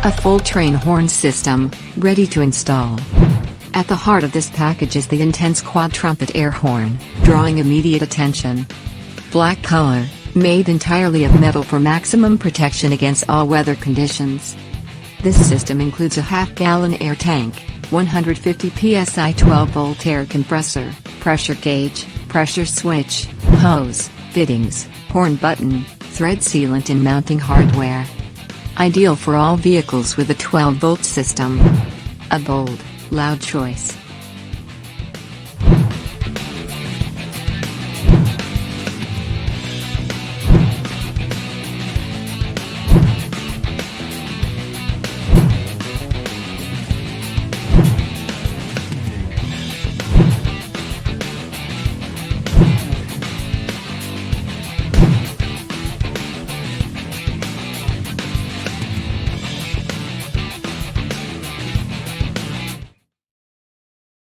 A full train horn system, ready to install. At the heart of this package is the intense quad trumpet air horn, drawing immediate attention. Black color, made entirely of metal for maximum protection against all weather conditions. This system includes a half-gallon air tank, 150 PSI 12-volt air compressor, pressure gauge, pressure switch, hose, fittings, horn button, thread sealant and mounting hardware. Ideal for all vehicles with a 12-volt system. A bold, loud choice.